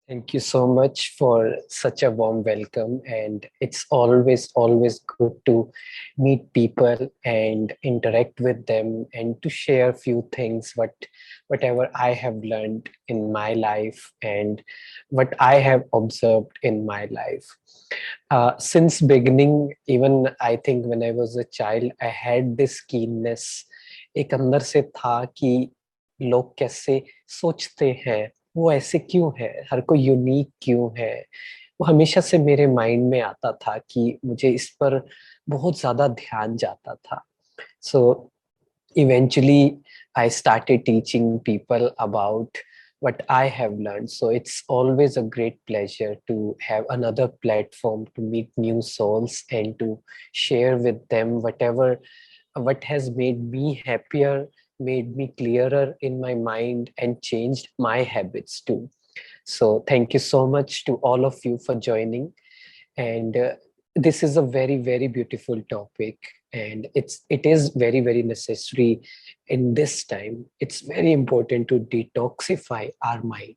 Thank you so much for such a warm welcome. And it's always good to meet people and interact with them and to share a few things, whatever I have learned in my life and what I have observed in my life. Since beginning, even I think when I was a child, I had this keenness. एक अंदर से था कि लोग कैसे सोचते हैं, वो ऐसे क्यों है, हर कोई यूनिक क्यों है। वो हमेशा से मेरे माइंड में आता था कि मुझे इस पर बहुत ज्यादा ध्यान जाता था। सो eventually I started teaching people about what I have learned. So it's always a great pleasure to have another platform to meet new souls and to share with them what has made me happier, made me clearer in my mind, and changed my habits too. So thank you so much to all of you for joining. And this is a very beautiful topic, and it is very necessary in this time. It's very important to detoxify our mind,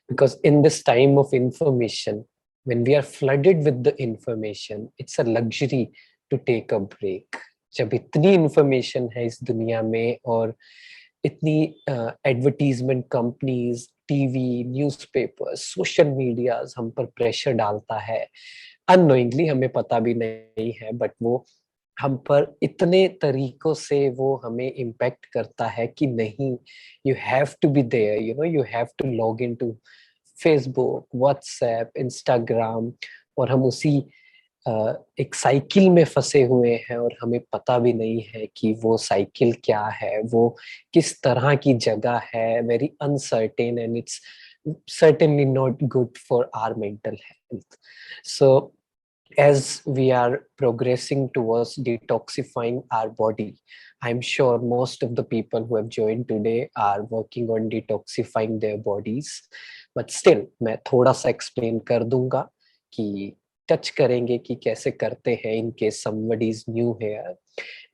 because in this time of information, when we are flooded with the information, it's a luxury to take a break. जब इतनी information है इस दुनिया में, और इतनी advertisement companies, TV, newspapers, social medias हम पर प्रेशर डालता है, अननोइंगली, हमें पता भी नहीं है, बट वो हम पर इतने तरीकों से वो हमें इम्पैक्ट करता है कि नहीं, you have to be there, you have to log in to Facebook, WhatsApp, Instagram. और हम उसी एक साइकिल में फंसे हुए हैं, और हमें पता भी नहीं है कि वो साइकिल क्या है, वो किस तरह की जगह है। Very uncertain, and it's certainly not good for our mental health. So as we are progressing towards detoxifying our body, I'm sure most of the people who have joined today are working on detoxifying their bodies, but still मैं थोड़ा सा explain कर दूंगा कि touch करेंगे कि कैसे करते हैं, in case somebody is new here.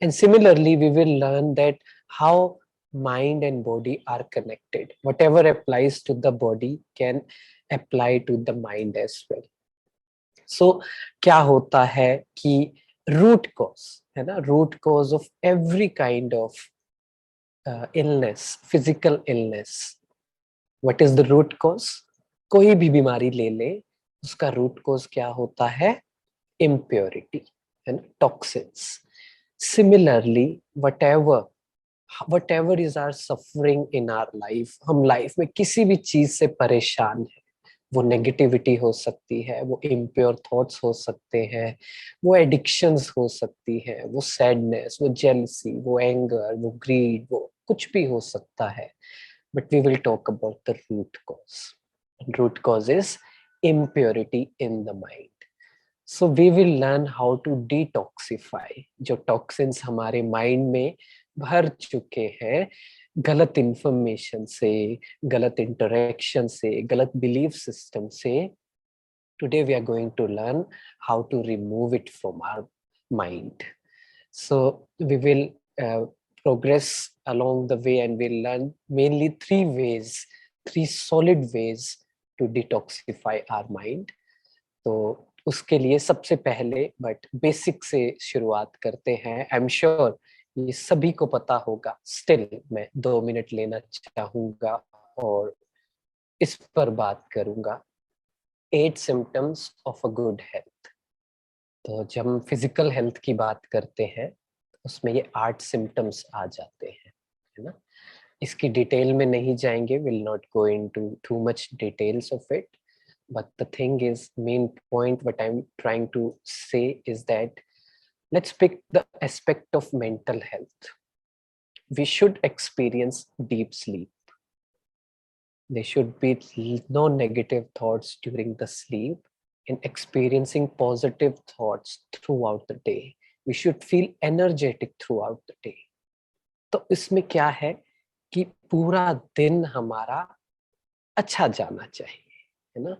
And similarly we will learn that how mind and body are connected. Whatever applies to the body can apply to the mind as well. So क्या होता है कि root cause है ना, root cause of every kind of illness, physical illness. What is the root cause? कोई भी बीमारी ले ले, उसका रूट कॉज क्या होता है? इम्प्योरिटी, है ना, toxins. Similarly whatever is our suffering in our life, हम लाइफ में किसी भी चीज से परेशान है, वो नेगेटिविटी हो सकती है, वो इम्प्योर थॉट्स हो सकते हैं, वो एडिक्शंस हो सकती है, वो सैडनेस, वो जेलसी, वो एंगर, वो ग्रीड, वो कुछ भी हो सकता है। But we will talk about the root cause. Root cause is impurity in the mind. So we will learn how to detoxify जो टॉक्सिन्स हमारे माइंड में भर चुके हैं, गलत इंफॉर्मेशन से, गलत इंटरेक्शन से, गलत बिलीफ सिस्टम से। Today we are going to learn how to remove it from our mind. So we will progress along the way, and we'll learn mainly three solid ways to detoxify our mind. तो उसके लिए सबसे पहले but basic से शुरुआत करते हैं। I am sure ये सभी को पता होगा, स्टिल मैं 2 मिनट लेना चाहूंगा और इस पर बात करूंगा। 8 symptoms of a good health. तो जब हम फिजिकल हेल्थ की बात करते हैं, उसमें ये 8 सिम्टम्स आ जाते हैं, है ना। इसकी डिटेल में नहीं जाएंगे, will not go into too much details of it, but the thing is, main point what I'm trying to say is that let's pick the aspect of mental health. We should experience deep sleep. There should be no negative thoughts during the sleep, and experiencing positive thoughts throughout the day. We should feel energetic throughout the day. तो इसमें क्या है कि पूरा दिन हमारा अच्छा जाना चाहिए, है ना।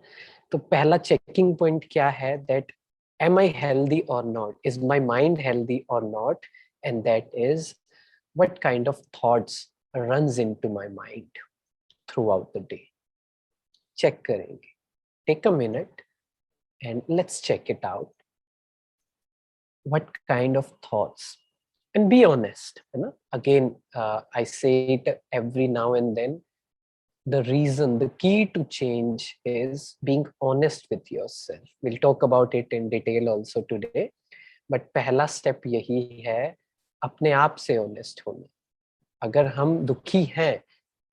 तो पहला चेकिंग पॉइंट क्या है? That am I healthy or not, is my mind healthy or not, and that is what kind of thoughts runs into my mind throughout the day. Check करेंगे take a minute and let's check it out. What kind of thoughts? And be honest. You know? Again, I say it every now and then. The reason, the key to change is being honest with yourself. We'll talk about it in detail also today. But पहला step यही है, अपने आप से honest होना. अगर हम दुखी हैं,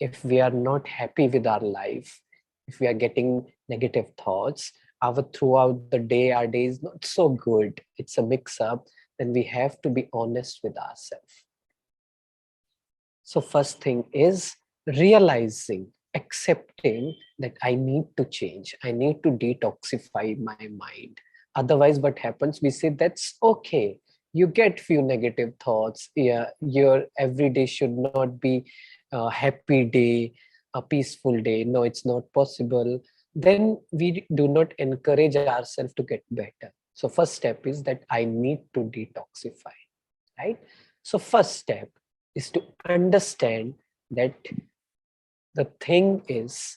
if we are not happy with our life, if we are getting negative thoughts, our throughout the day, our day is not so good, it's a mix up, then we have to be honest with ourselves. So first thing is realizing, accepting that I need to change. I need to detoxify my mind. Otherwise, what happens? We say that's okay. You get few negative thoughts. Yeah, your every day should not be a happy day, a peaceful day. No, it's not possible. Then we do not encourage ourselves to get better. So first step is that I need to detoxify, right? So first step is to understand that the thing is,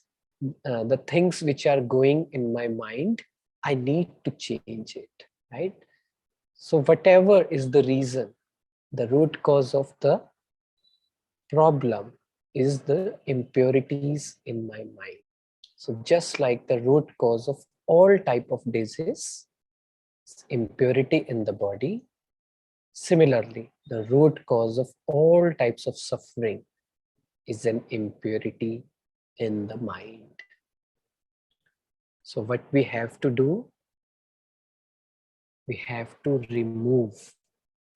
the things which are going in my mind, I need to change it, right? So whatever is the reason, the root cause of the problem is the impurities in my mind. So just like the root cause of all type of disease, impurity in the body, similarly, the root cause of all types of suffering is an impurity in the mind. So what we have to do, we have to remove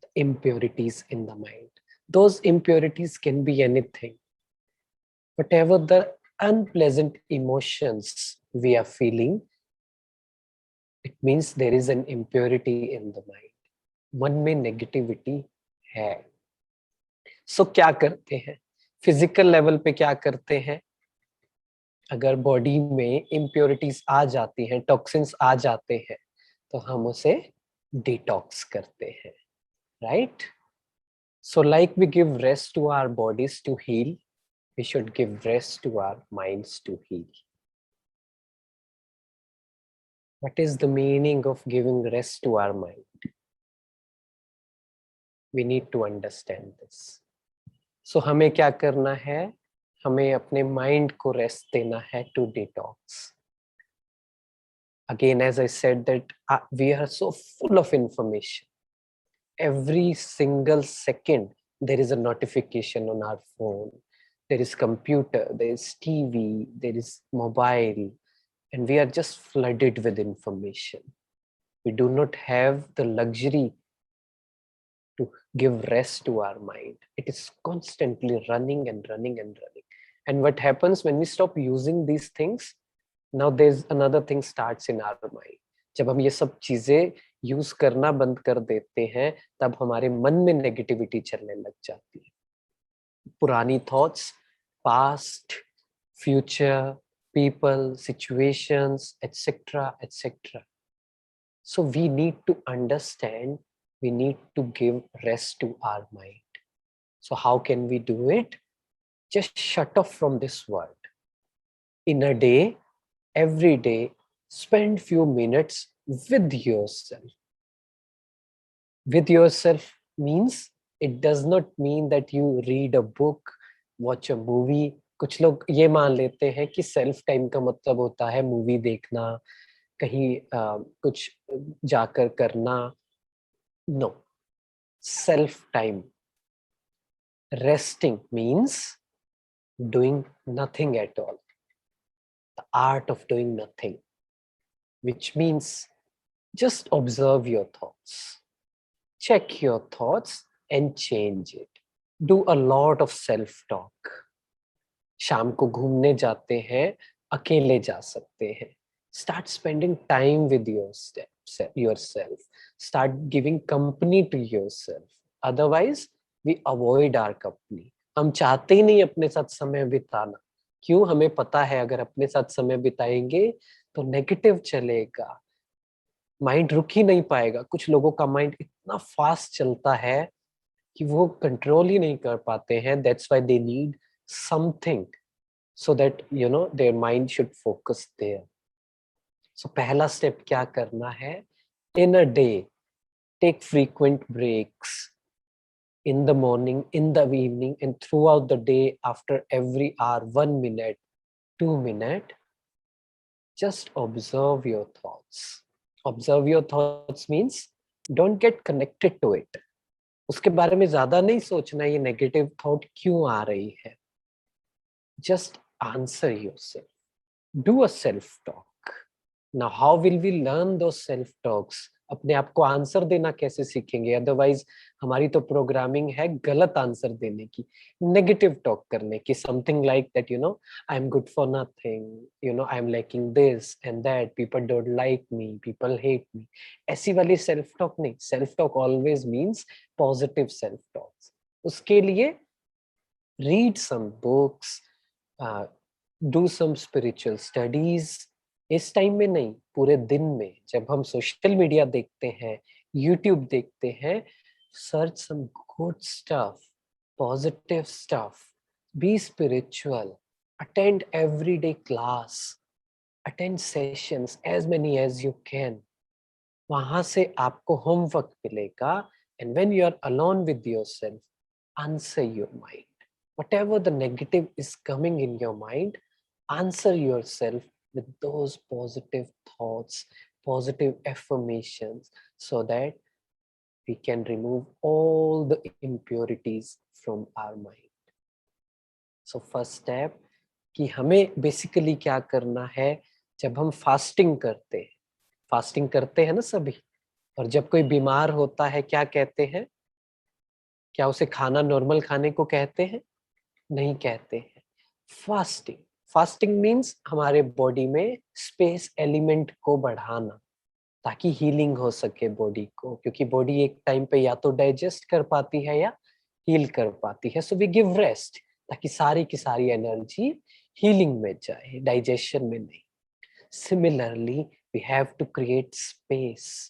the impurities in the mind. Those impurities can be anything. Whatever the unpleasant emotions we are feeling, it means there is an impurity in the mind. मन में negativity है. सो क्या करते हैं? Physical level पे क्या करते हैं? अगर बॉडी में इम्प्योरिटीज आ जाती हैं, टॉक्सिन्स आ जाते हैं, तो हम उसे डिटॉक्स करते हैं, right? So like we give rest to our bodies to heal, we should give rest to our minds to heal. What is the meaning of giving rest to our mind? We need to understand this. So हमें क्या करना है? हमें अपने mind को rest देना है to detox. Again, as I said that we are so full of information. Every single second there is a notification on our phone. There is computer, there is TV, there is mobile, and we are just flooded with information. We do not have the luxury to give rest to our mind. It is constantly running and running and running. And what happens when we stop using these things? Now there's another thing starts in our mind. जब हम ये सब चीजें use करना बंद कर देते हैं, तब हमारे मन में नेगेटिविटी चलने लग जाती है. पुरानी thoughts, past, future, people, situations, etc., etc. So we need to understand, we need to give rest to our mind. So how can we do it? Just shut off from this world. In a day, every day, spend few minutes with yourself. With yourself means, it does not mean that you read a book, watch a movie. कुछ लोग ये मान लेते हैं कि self time का मतलब होता है मूवी देखना, कहीं कुछ जाकर करना. No, self time, resting means doing nothing at all. The art of doing nothing, which means just observe your thoughts, check your thoughts and change it. Do a lot of self-talk. शाम को घूमने जाते हैं, अकेले जा सकते हैं. Start spending time with yourself. Start giving company to yourself. Otherwise, we avoid our company. हम चाहते ही नहीं अपने साथ समय बिताना. क्यों? हमें पता है अगर अपने साथ समय बिताएंगे तो नेगेटिव चलेगा, माइंड रुक ही नहीं पाएगा. कुछ लोगों का माइंड इतना फास्ट चलता है कि वो कंट्रोल ही नहीं कर पाते हैं. That's why they need something so that their mind should focus there. सो पहला स्टेप क्या करना है, in a day take frequent breaks, in the morning, in the evening, and throughout the day, after every hour, 1 minute, 2 minutes, just observe your thoughts. Observe your thoughts means don't get connected to it. उसके बारे में ज्यादा नहीं सोचना ये negative thought क्यों आ रही है. Just answer yourself. Do a self talk. Now, how will we learn those self talks? अपने आप को आंसर देना कैसे सीखेंगे? अदरवाइज हमारी तो प्रोग्रामिंग है गलत आंसर देने की, नेगेटिव टॉक करने की, something like that, you know, I am good for nothing, you know, I am liking this and that, people don't like me, people hate me. ऐसी वाली सेल्फ टॉक नहीं. Self talk always means positive self talks. उसके लिए read some books, do some spiritual studies. इस time में नहीं, पूरे दिन में जब हम सोशल मीडिया देखते हैं, यूट्यूब देखते हैं, search some good stuff, positive stuff, be spiritual, attend everyday class, attend sessions as many as you can. वहां से आपको होमवर्क मिलेगा. And when you are alone with yourself, answer your mind. Whatever the negative is coming in your mind, answer yourself with those positive thoughts, positive affirmations, so that we can remove all the impurities from our mind. So first step कि हमें basically क्या करना है, जब हम fasting करते हैं ना सभी, और जब कोई बीमार होता है क्या कहते हैं, क्या उसे खाना नॉर्मल खाने को कहते हैं? नहीं कहते हैं. फास्टिंग. फास्टिंग मीन्स हमारे बॉडी में स्पेस एलिमेंट को बढ़ाना, ताकि हीलिंग हो सके बॉडी को, क्योंकि बॉडी एक टाइम पे या तो डाइजेस्ट कर पाती है या हील कर पाती है. सो वी गिव रेस्ट, ताकि सारी की सारी एनर्जी हीलिंग में जाए, डाइजेशन में नहीं. Similarly we have to create space,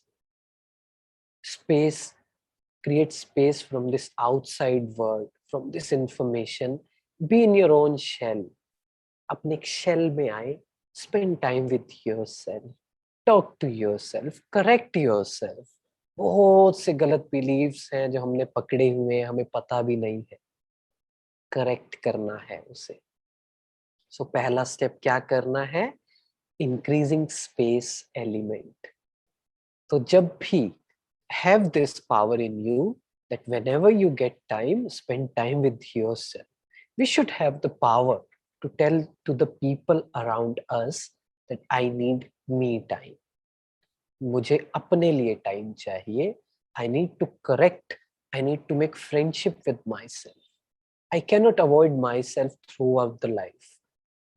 create space from this outside world, from this information. Be in your own shell. अपने एक शेल में आए. Spend time with yourself. Talk to yourself. Correct yourself. बहुत से गलत beliefs हैं जो हमने पकड़े हुए हैं, हमें पता भी नहीं है. करेक्ट करना है उसे. सो पहला स्टेप क्या करना है, इंक्रीजिंग स्पेस एलिमेंट. तो जब भी have this power in you that whenever you get time, spend time with yourself. We should have the power to tell to the people around us that I need me time. मुझे अपने लिए time चाहिए. I need to correct. I need to make friendship with myself. I cannot avoid myself throughout the life.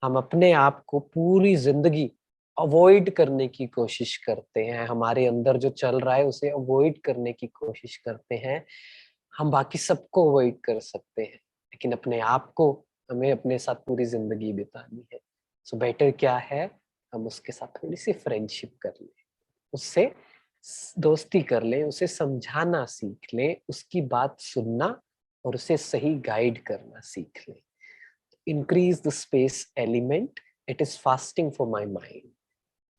हम अपने आप को पूरी जिंदगी अवॉइड करने की कोशिश करते हैं. हमारे अंदर जो चल रहा है उसे अवॉइड करने की कोशिश करते हैं. हम बाकी सबको अवॉइड कर सकते हैं, लेकिन अपने आप को हमें अपने साथ पूरी जिंदगी बितानी है. सो बेटर क्या है, हम उसके साथ थोड़ी सी फ्रेंडशिप कर लें, उससे दोस्ती कर लें, उसे समझाना सीख लें, उसकी बात सुनना और उसे सही गाइड करना सीख लें. Increase the space element. It is fasting for my mind.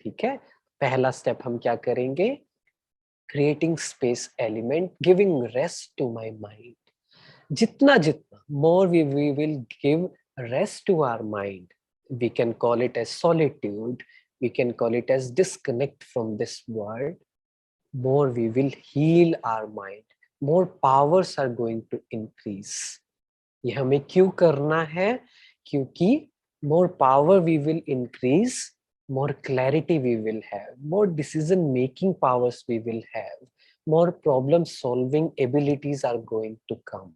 ठीक है. पहला स्टेप हम क्या करेंगे, creating space element, giving rest to my mind. जितना जितना more we will give rest to our mind, we can call it as solitude, we can call it as disconnect from this world, more we will heal our mind, more powers are going to increase. ये हमें क्यों करना है, क्योंकि more power we will increase, more clarity we will have, more decision making powers we will have, more problem solving abilities are going to come,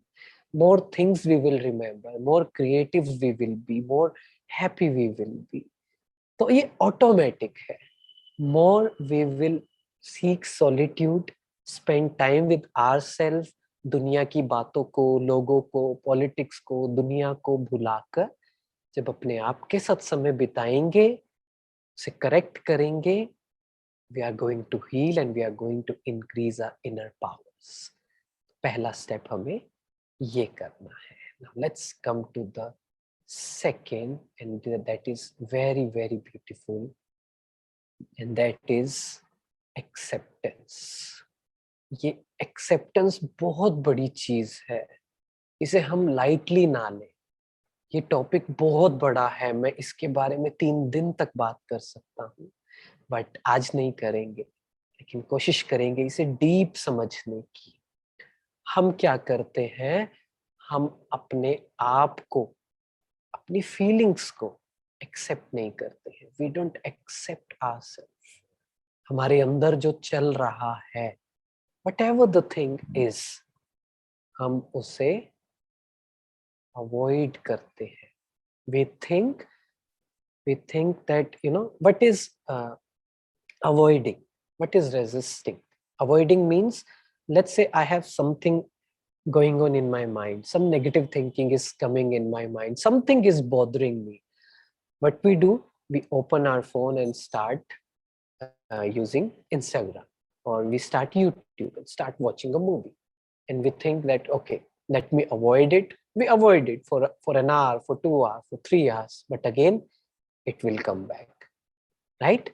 more things we will remember, more creative we will be, more happy we will be. तो ये automatic है. more we will seek solitude, spend time with ourselves, दुनिया की बातों को, लोगों को, politics को, दुनिया को भुलाकर जब अपने आप के साथ समय बिताएंगे, उसे करेक्ट करेंगे, we are going to heal and we are going to increase our inner powers. पहला स्टेप हमें ये करना है. Now let's come to the second, and that is very very beautiful. and that is acceptance. ये acceptance बहुत बड़ी चीज है, इसे हम lightly ना लें. ये टॉपिक बहुत बड़ा है, मैं इसके बारे में 3 दिन तक बात कर सकता हूँ, बट आज नहीं करेंगे, लेकिन कोशिश करेंगे इसे डीप समझने की. हम क्या करते हैं, हम अपने आप को, अपनी फीलिंग्स को एक्सेप्ट नहीं करते हैं. We don't accept ourselves. हमारे अंदर जो चल रहा है, whatever the thing is, हम उसे अवॉइड करते हैं. we think we think that what is avoiding, what is resisting. Avoiding means, let's say I have something going on in my mind, some negative thinking is coming in my mind, something is bothering me. What we do, we open our phone and start using Instagram, or we start YouTube and start watching a movie, and we think that, okay, let me avoid it. We avoid it for an hour, for 2 hours, for 3 hours, but again it will come back, right?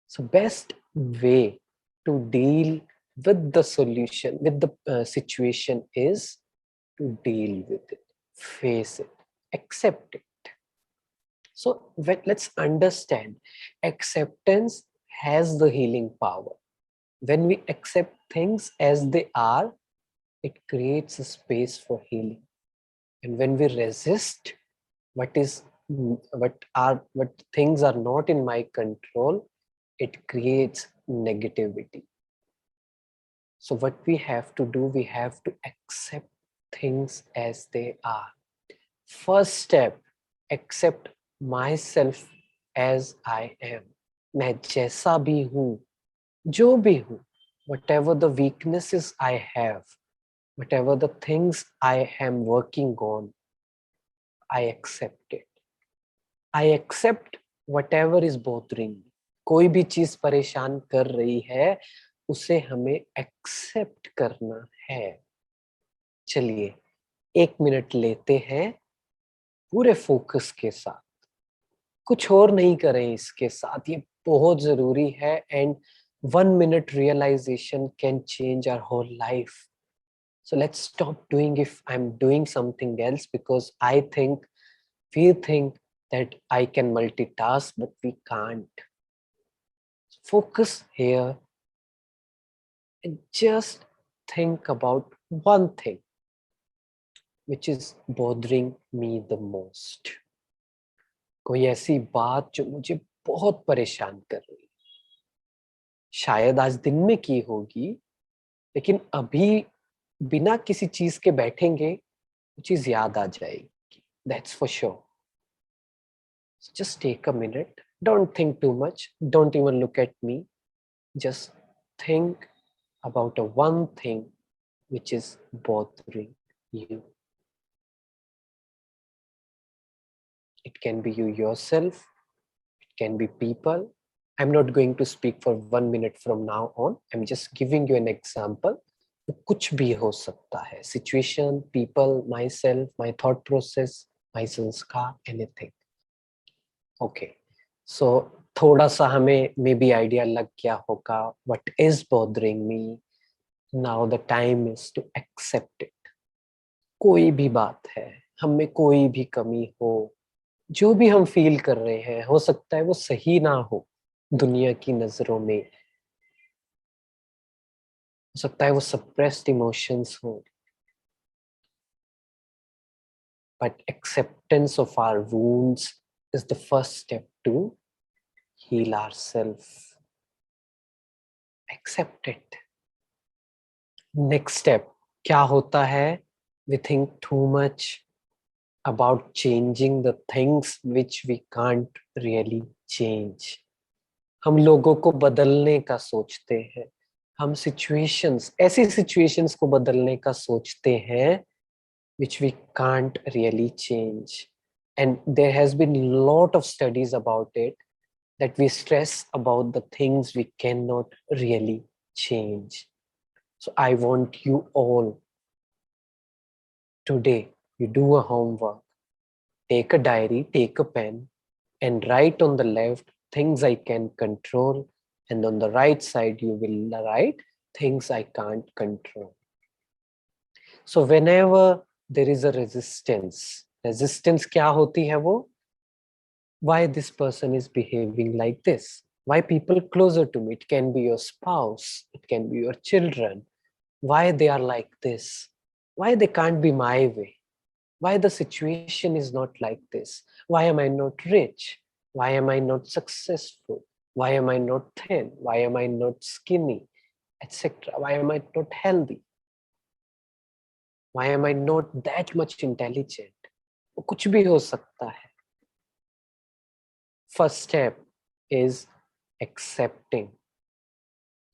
So best way to deal with the solution, with the situation, is to deal with it, face it, accept it. So let's understand, acceptance has the healing power. When we accept things as they are, it creates a space for healing. And when we resist what things are not in my control, it creates negativity. So what we have to do, we have to accept things as they are. First step, accept myself as I am. मैं जैसा भी हूँ, जो भी हूँ, whatever the weaknesses I have, whatever the things I am working on, I accept it. I accept whatever is bothering me. कोई भी चीज परेशान कर रही है, उसे हमें एक्सेप्ट करना है. चलिए 1 मिनट लेते हैं पूरे फोकस के साथ, कुछ और नहीं करें इसके साथ, ये बहुत जरूरी है. And 1 minute realization can change our whole life. So let's stop doing if I'm doing something else, because we think that I can multitask, but we can't. Focus here and just think about one thing which is bothering me the most. कोई ऐसी बात जो मुझे बहुत परेशान कर रही है. शायद आज दिन में की होगी, लेकिन अभी बिना किसी चीज के बैठेंगे, वो चीज याद आ जाएगी. That's for sure. So just take a minute. Don't think too much. Don't even look at me. Just think about a one thing which is bothering you. It can be you yourself. It can be people. I'm not going to speak for 1 minute from now on. I'm just giving you an example. कुछ भी हो सकता है. Situation, people, myself, my thought process, my संस्कार, anything. Okay. So थोड़ा सा हमें maybe idea लग गया होगा what is bothering me. Now the time is to accept it. कोई भी बात है, हम में कोई भी कमी हो, जो भी हम फील कर रहे हैं, हो सकता है वो सही ना हो दुनिया की नजरों में, हो सकता है वो सप्रेस्ड इमोशंस हो, but acceptance of our wounds is the first step to heal ourselves. Accept it. Next step, क्या होता है? We think too much about changing the things which we can't really change. हम लोगों को बदलने का सोचते हैं, हम सिचुएशंस, ऐसी सिचुएशंस को बदलने का सोचते हैं which we can't really change. And there has been a lot of studies about it, that we stress about the things we cannot really change. So I want you all, today, you do a homework, take a diary, take a pen, and write on the left things I can control, and on the right side you will write things I can't control. So whenever there is a resistance क्या होती है वो? Why this person is behaving like this? Why people closer to me? It can be your spouse, it can be your children. Why they are like this? Why they can't be my way? Why the situation is not like this? Why am I not rich? Why am I not successful? Why am I not thin? Why am I not skinny? Etc. Why am I not healthy? Why am I not that much intelligent? वो कुछ भी हो सकता है. First step is accepting.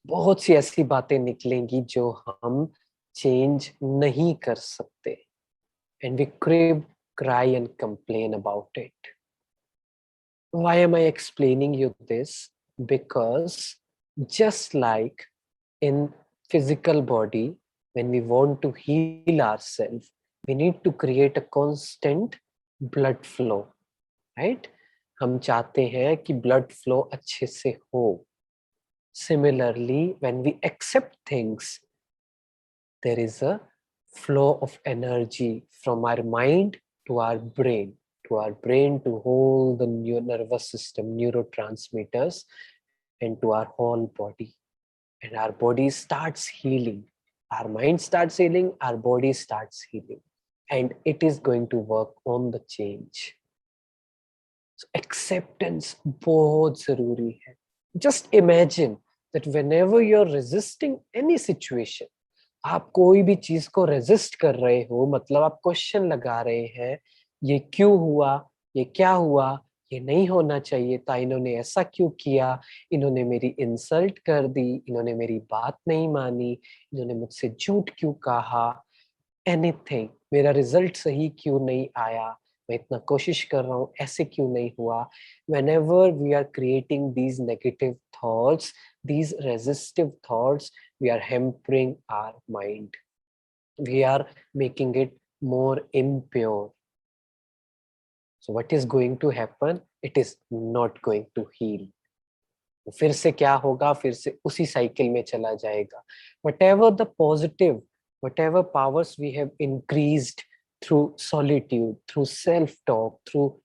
बहुत सी ऐसी बातें निकलेंगी जो हम चेंज नहीं कर सकते. And we crib, cry and complain about it. Why am I explaining you this? Because just like in physical body, when we want to heal ourselves, we need to create a constant blood flow, right? हम चाहते हैं कि blood flow अच्छे से हो. Similarly, when we accept things, there is a flow of energy from our mind to our brain, to whole the nervous system, neurotransmitters, and to our whole body. And our body starts healing. Our mind starts healing, our body starts healing. And it is going to work on the change. So acceptance बहुत जरूरी है. Just imagine that whenever you're resisting any situation, आप कोई भी चीज को resist कर रहे हो, मतलब आप क्वेश्चन लगा रहे हैं, ये क्यों हुआ, ये क्या हुआ, ये नहीं होना चाहिए था, इन्होंने ऐसा क्यों किया, इन्होंने मेरी इंसल्ट कर दी, इन्होंने मेरी बात नहीं मानी, इन्होंने मुझसे झूठ क्यों कहा, एनीथिंग, मेरा रिजल्ट सही क्यों नहीं आया, मैं इतना कोशिश कर रहा हूँ, ऐसे क्यों नहीं हुआ. Whenever we are creating these negative thoughts, these resistive thoughts, we are hampering our mind. We are making it more impure. So what is going to happen? It is not going to heal. फिर से क्या होगा, फिर से उसी cycle में चला जाएगा. Whatever the positive, whatever powers we have increased through solitude, through self-talk, through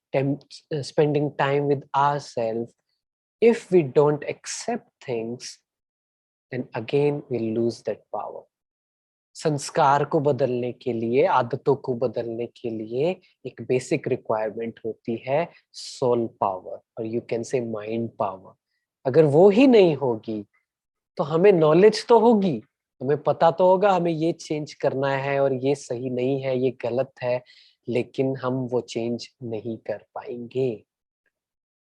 spending time with ourselves, if we don't accept things, then again we lose that power. संस्कार को बदलने के लिए, आदतों को बदलने के लिए एक बेसिक रिक्वायरमेंट होती है सोल पावर, और you can say mind power. अगर वो ही नहीं होगी तो हमें नॉलेज तो होगी, हमें पता तो होगा हमें ये चेंज करना है और ये सही नहीं है, ये गलत है, लेकिन हम वो चेंज नहीं कर पाएंगे.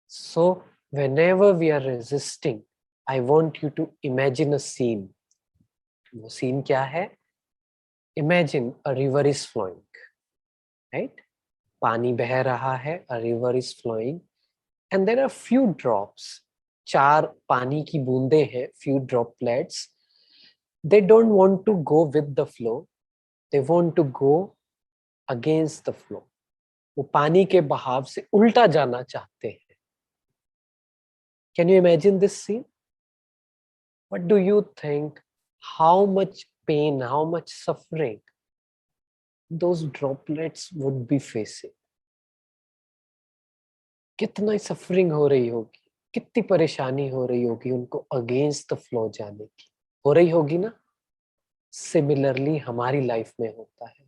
सो whenever we are resisting, I want you to imagine a scene. वो सीन क्या है? Imagine a river is flowing, right? पानी बह रहा है, a river is flowing, and there are few drops. 4 पानी की बूंदे हैं, few droplets. They don't want to go with the flow. They want to go against the flow. वो पानी के बहाव से उल्टा जाना चाहते हैं. Can you imagine this scene? What do you think? How much pain, how much suffering those droplets would be facing? कितना सफरिंग हो रही होगी, कितनी परेशानी हो रही होगी उनको अगेंस्ट द फ्लो जाने की, हो रही होगी ना. सिमिलरली हमारी लाइफ में होता है.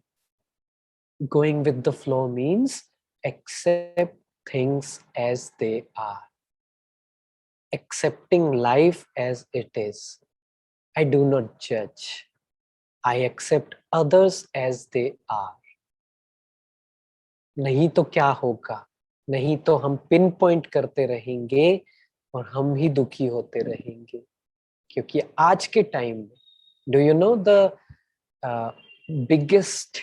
Going with the flow means accept things as they are, accepting life as it is. I do not जज, I accept others as they are. नहीं तो क्या होगा, नहीं तो हम पिन पॉइंट करते रहेंगे और हम ही दुखी होते रहेंगे. क्योंकि आज के टाइम में, do you know the biggest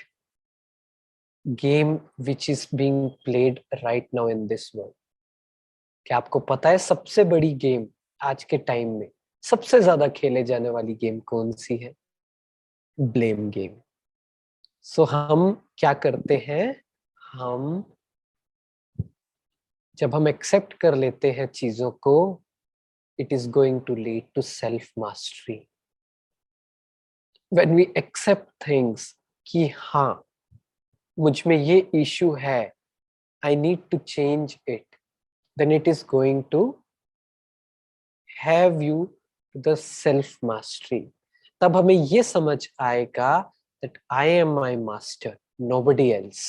game which is being played right now in this world? क्या आपको पता है सबसे बड़ी गेम आज के टाइम में, सबसे ज्यादा खेले जाने वाली गेम कौन सी है? Blame game. सो हम क्या करते हैं, हम जब हम एक्सेप्ट कर लेते हैं चीजों को, it is going to lead to self mastery. When we accept things कि हाँ मुझ में ये इशू है, I need to change it, then it is going to have you to the self mastery. तब हमें ये समझ आएगा that I am my master, nobody else.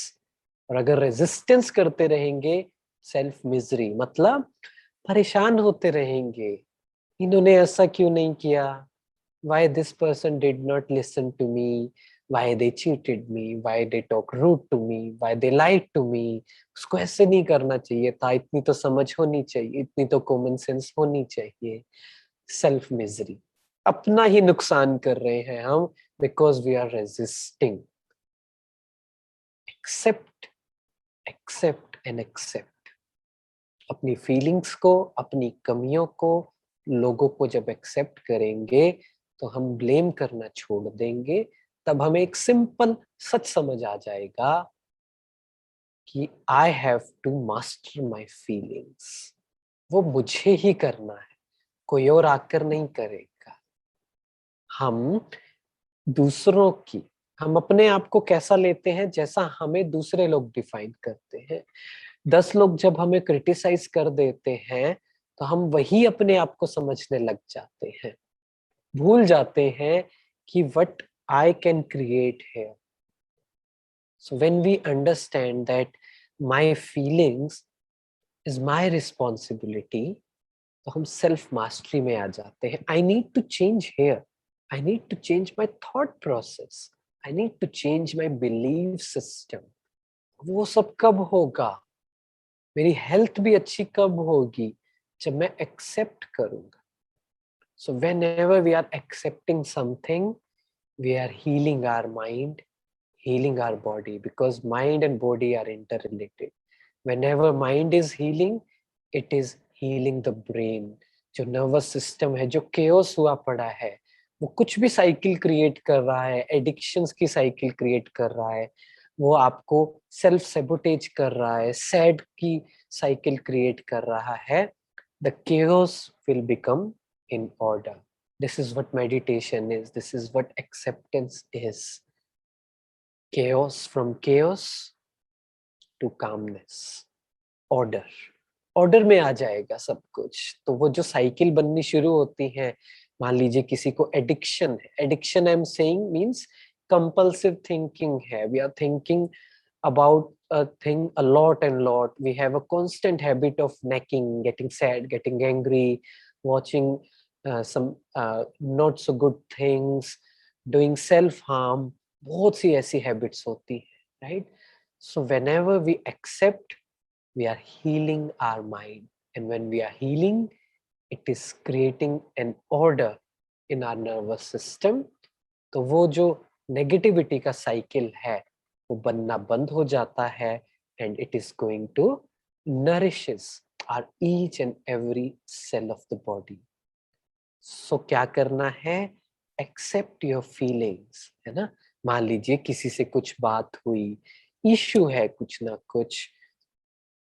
और अगर रेजिस्टेंस करते रहेंगे, सेल्फ मिजरी, मतलब परेशान होते रहेंगे, इन्होंने ऐसा क्यों नहीं किया, why this person did not listen to me, why they cheated me, why they talk rude to me, why they lied to me, उसको ऐसे नहीं करना चाहिए था, इतनी तो समझ होनी चाहिए, इतनी तो कॉमन सेंस होनी चाहिए. सेल्फ मिजरी, अपना ही नुकसान कर रहे हैं हम, because we are resisting. Accept, accept and accept. अपनी फीलिंग्स को, अपनी कमियों को, लोगों को जब एक्सेप्ट करेंगे तो हम ब्लेम करना छोड़ देंगे. तब हमें एक सिंपल सच समझ आ जाएगा कि I have to master my feelings. वो मुझे ही करना है, कोई और आकर नहीं करेगा. हम दूसरों की, हम अपने आप को कैसा लेते हैं, जैसा हमें दूसरे लोग डिफाइन करते हैं. 10 लोग जब हमें क्रिटिसाइज कर देते हैं तो हम वही अपने आप को समझने लग जाते हैं, भूल जाते हैं कि what I can create here. So when we understand that my feelings is my responsibility, तो हम सेल्फ मास्टरी में आ जाते हैं. I need to change here, I need to change my thought process, I need to change my belief system. वो सब कब होगा, मेरी हेल्थ भी अच्छी कब होगी, जब मैं एक्सेप्ट करूंगा. सो whenever we are accepting something, we are healing our mind, healing our body, because mind and body are interrelated. Whenever mind is healing, it is healing the brain. जो नर्वस सिस्टम है, जो chaos हुआ पड़ा है, वो कुछ भी cycle create कर रहा है, एडिक्शंस की साइकिल क्रिएट कर रहा है, वो आपको सेल्फ सेबोटेज कर रहा है, सैड की साइकिल क्रिएट कर रहा है, the chaos will become in order. This is what meditation is, this is what acceptance is. Chaos, from chaos to calmness, order. Order में आ जाएगा सब कुछ. तो वो जो साइकिल बननी शुरू होती है, मान लीजिए किसी को एडिक्शन है, addiction I am saying means compulsive thinking है, we are thinking about a thing a lot and lot, we have a constant habit of necking, getting sad, getting angry, watching some not so good things, doing self harm. बहुत सी ऐसी habits होती है, right? So whenever we accept, we are healing our mind, and when we are healing, it is creating an order in our nervous system. तो वो जो negativity का cycle है, वो बनना बंद हो जाता है, and it is going to nourishes our each and every cell of the body. So क्या करना है, accept your feelings, है ना. मान लीजिए किसी से कुछ बात हुई, इश्यू है कुछ ना कुछ,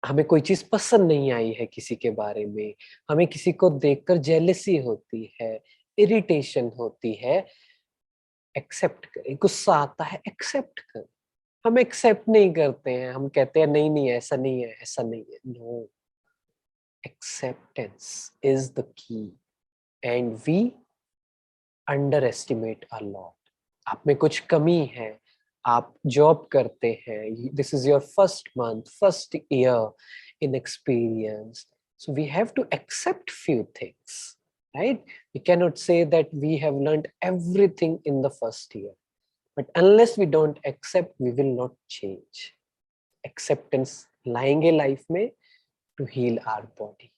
हमें कोई चीज पसंद नहीं आई है किसी के बारे में, हमें किसी को देखकर जेलसी होती है, इरिटेशन होती है, एक्सेप्ट करें. गुस्सा आता है, एक्सेप्ट करें. हम एक्सेप्ट नहीं करते हैं, हम कहते हैं नहीं नहीं ऐसा नहीं है, ऐसा नहीं है. No, acceptance is the key, and we underestimate a lot. आप में कुछ कमी है, आप जॉब करते हैं, this is your first month, first year in experience, so we have to accept few things, right? We cannot say that we have learned everything in the first year, but unless we don't accept, we will not change. Acceptance लाएंगे life में to heal our body.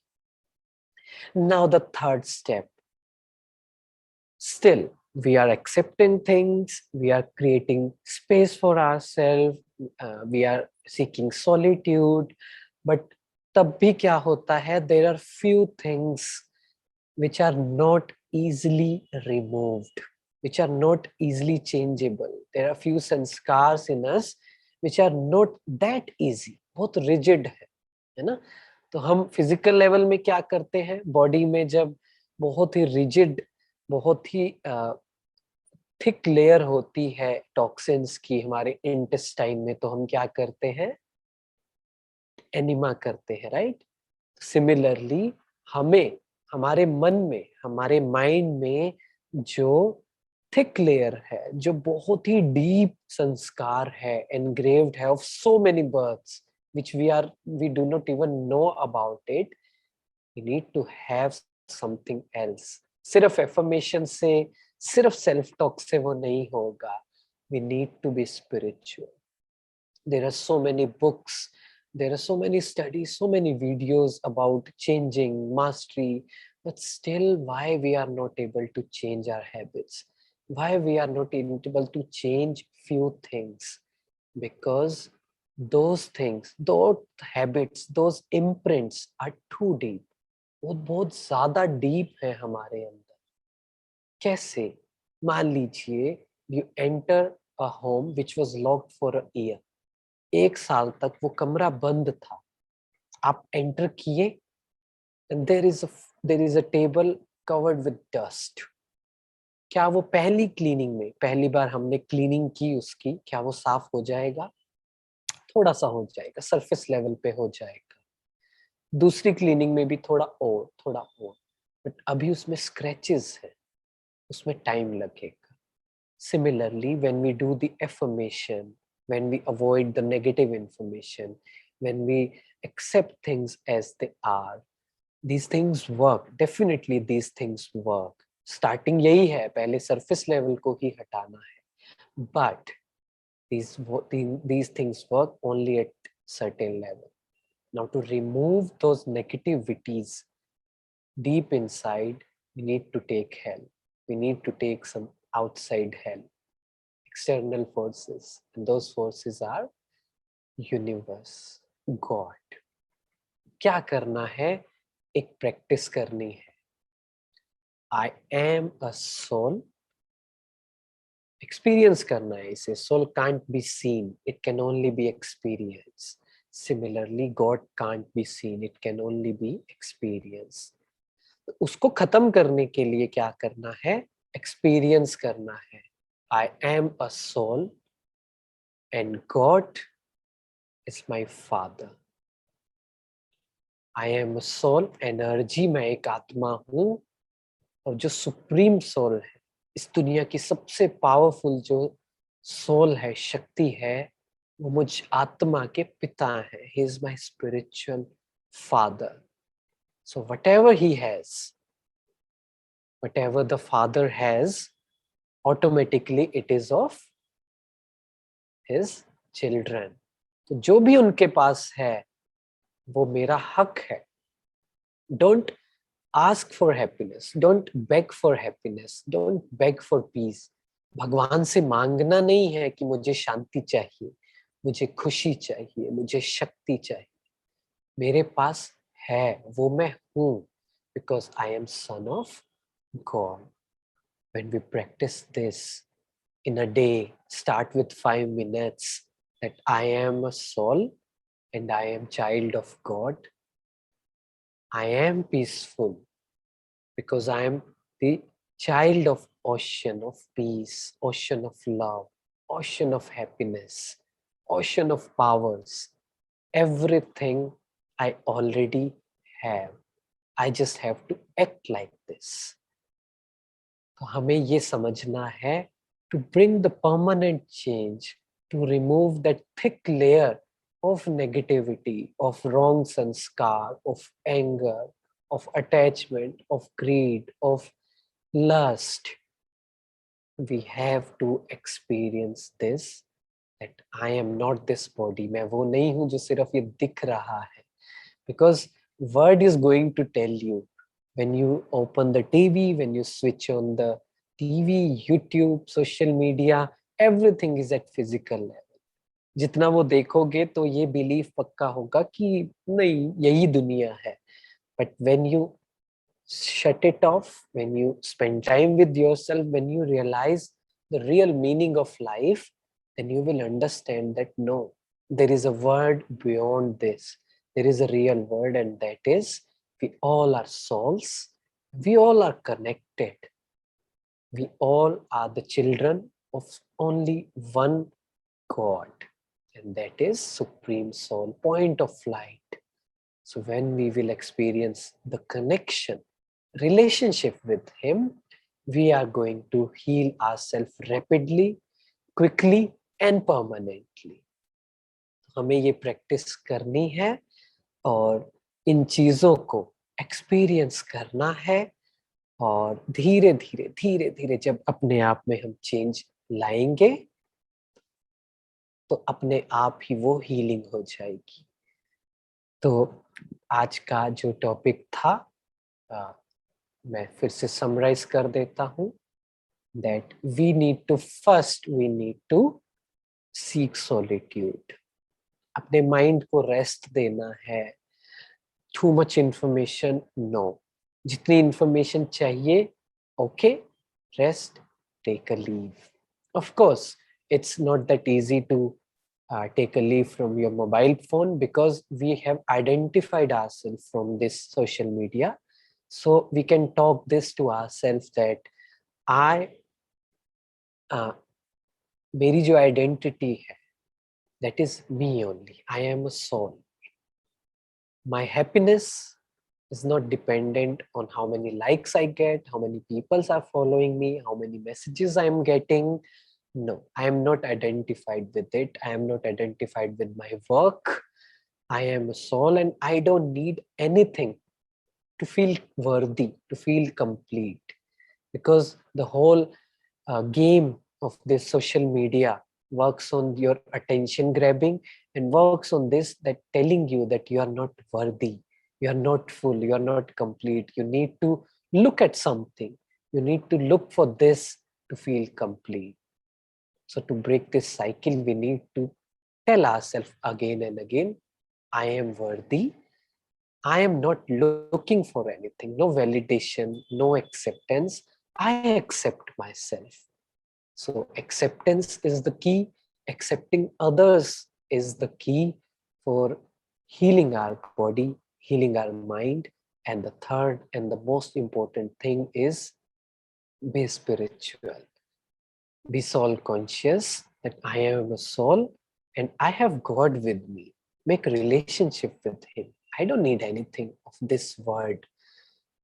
Now the third step, still we are accepting things, we are creating space for ourselves, we are seeking solitude, but तब भी क्या होता है, there are few things which are not easily removed, which are not easily changeable. There are few sanskars in us which are not that easy, बहुत rigid है ना. तो हम फिजिकल लेवल में क्या करते हैं, बॉडी में जब बहुत ही रिजिड, बहुत ही थिक लेयर होती है टॉक्सिन्स की हमारे इंटेस्टाइन में, तो हम क्या करते हैं, एनिमा करते हैं, राइट। सिमिलरली हमें, हमारे मन में, हमारे माइंड में जो थिक लेयर है, जो बहुत ही डीप संस्कार है, एनग्रेव्ड है of so many births which we do not even know about it, we need to have something else. सिर्फ एफर्मेशन से, सिर्फ सेल्फ टॉक से वो नहीं होगा. We need to be spiritual. There are so many books, there are so many studies, so many videos about changing mastery, but still why we are not able to change our habits, why we are not able to change few things, because those things, those habits, those imprints are too deep. वो बहुत ज्यादा deep है हमारे अंदर. कैसे? मान लीजिए you enter a home which was locked for a year. 1 साल तक वो कमरा बंद था. आप एंटर किए and there is a table covered with dust. क्या वो पहली क्लीनिंग में, पहली बार हमने क्लीनिंग की उसकी, क्या वो साफ हो जाएगा? थोड़ा सा हो जाएगा, सरफेस लेवल पे हो जाएगा. दूसरी क्लीनिंग में भी थोड़ा और, थोड़ा और, बट अभी उसमें स्क्रैचेस है, उसमें टाइम लगेगा. Similarly, when we do the affirmation, when we avoid the negative information, when we accept things as they are, these things work. Definitely these things work. Starting यही है, पहले surface level को ही हटाना है. But these things work only at certain level. Now to remove those negativities deep inside, we need to take help. We need to take some outside help, external forces, and those forces are universe, God. क्या करना है? एक practice करनी है. I am a soul. Experience करना है इसे. Soul can't be seen, it can only be experienced. Similarly, God can't be seen, it can only be experienced. उसको खत्म करने के लिए क्या करना है? एक्सपीरियंस करना है. I am a soul and God is my father. I am a soul, energy, मैं एक आत्मा हूँ, और जो सुप्रीम सोल है, इस दुनिया की सबसे पावरफुल जो सोल है, शक्ति है, वो मुझ आत्मा के पिता है. He is my spiritual father. So whatever he has, whatever the father has, automatically it is of his children. तो जो भी उनके पास है वो मेरा हक है. Don't ask for happiness, don't beg for happiness, don't beg for peace. भगवान से मांगना नहीं है कि मुझे शांति चाहिए, मुझे खुशी चाहिए, मुझे शक्ति चाहिए. मेरे पास है, वो मैं हूँ, because I am son of God. When we practice this in a day, start with 5 minutes, that I am a soul and I am child of God. I am peaceful because I am the child of ocean of peace, ocean of love, ocean of happiness, ocean of powers. Everything I already have. I just have to act like this. तो हमें ये समझना है, to bring the permanent change, to remove that thick layer of negativity, of wrong sanskar, of anger, of attachment, of greed, of lust. We have to experience this, that I am not this body. मैं वो नहीं हूँ जो सिर्फ ये दिख रहा है. Because word is going to tell you, when you open the TV, when you switch on the TV, YouTube, social media, everything is at physical level. जितना वो देखोगे तो ये बिलीफ पक्का होगा कि नहीं, यही दुनिया है. But when you shut it off, when you spend time with yourself, when you realize the real meaning of life, then you will understand that no, there is a word beyond this. There is a real word, and that is we all are souls. We all are connected. We all are the children of only one God, and that is Supreme Soul, point of light. So when we will experience the connection, relationship with Him, we are going to heal ourselves rapidly, quickly and permanently. हमें ये practice करनी है और इन चीजों को experience करना है, और धीरे धीरे धीरे धीरे जब अपने आप में हम चेंज लाएंगे तो अपने आप ही वो हीलिंग हो जाएगी। तो आज का जो टॉपिक था मैं फिर से समराइज कर देता हूँ, that we need to seek solitude. अपने माइंड को रेस्ट देना है। Too much information, no. जितनी information चाहिए, okay, rest, take a leave. Of course, it's not that easy to take a leave from your mobile phone, because we have identified ourselves from this social media. So we can talk this to ourselves that मेरी जो identity है, that is me only. I am a soul. My happiness is not dependent on how many likes I get, how many people are following me, how many messages I am getting. No, I am not identified with it. I am not identified with my work. I am a soul, and I don't need anything to feel worthy, to feel complete. Because the whole game of this social media works on your attention grabbing and works on this, that telling you that you are not worthy, you are not full, you are not complete. You need to look at something. You need to look for this to feel complete. So to break this cycle, we need to tell ourselves again and again, I am worthy. I am not looking for anything, no validation, no acceptance. I accept myself. So acceptance is the key. Accepting others is the key for healing our body, healing our mind. And the third and the most important thing is be spiritual. Be soul conscious that I am a soul and I have God with me. Make a relationship with Him. I don't need anything of this world.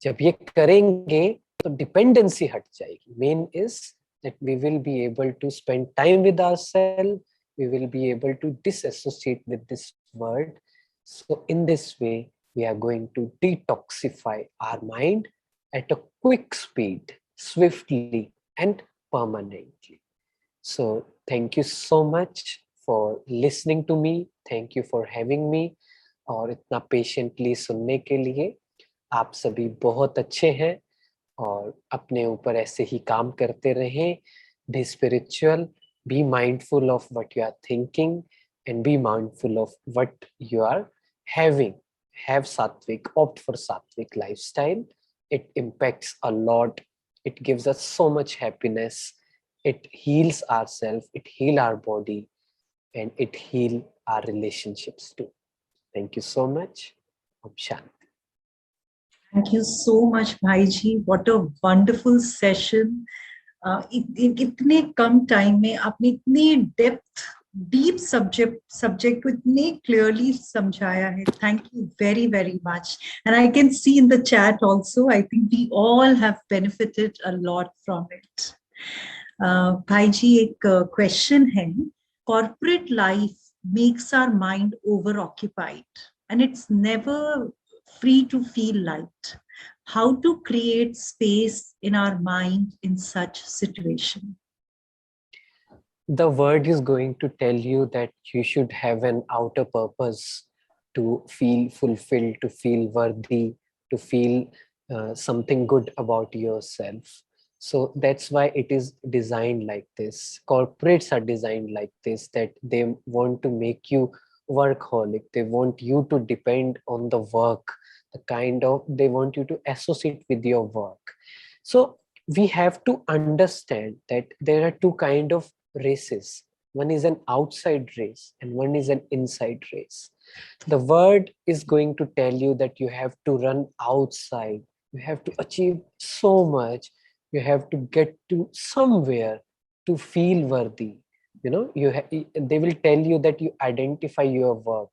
जब ये करेंगे तो dependency हट जाएगी. Main is that we will be able to spend time with ourselves. We will be able to disassociate with this world. So in this way, we are going to detoxify our mind at a quick speed, swiftly and permanently. So thank you so much for listening to me. Thank you for having me. और इतना patiently सुनने के लिए आप सभी बहुत अच्छे हैं, और अपने ऊपर ऐसे ही काम करते रहें. Be spiritual, be mindful of what you are thinking, and be mindful of what you are having. Have sattvic, opt for sattvic lifestyle. It impacts a lot. It gives us so much happiness. It heals ourselves, it heals our body, and it heals our relationships too. Thank you so much. Om Shanti. Thank you so much, Bhaiji. What a wonderful session. इतने कम time में आपने इतनी deep subject को इतने clearly समझाया है. Thank you very very much. And I can see in the chat also, I think we all have benefited a lot from it. भाईजी, एक क्वेश्चन है. Corporate life makes our mind over occupied and it's never free to feel light. How to create space in our mind in such situation? The word is going to tell you that you should have an outer purpose to feel fulfilled, to feel worthy, to feel something good about yourself. So that's why it is designed like this. Corporates are designed like this, that they want to make you workaholic. They want you to depend on the work, they want you to associate with your work. So we have to understand that there are two kind of races. One is an outside race and one is an inside race. The world is going to tell you that you have to run outside, you have to achieve so much, you have to get to somewhere to feel worthy. They will tell you that you identify your work,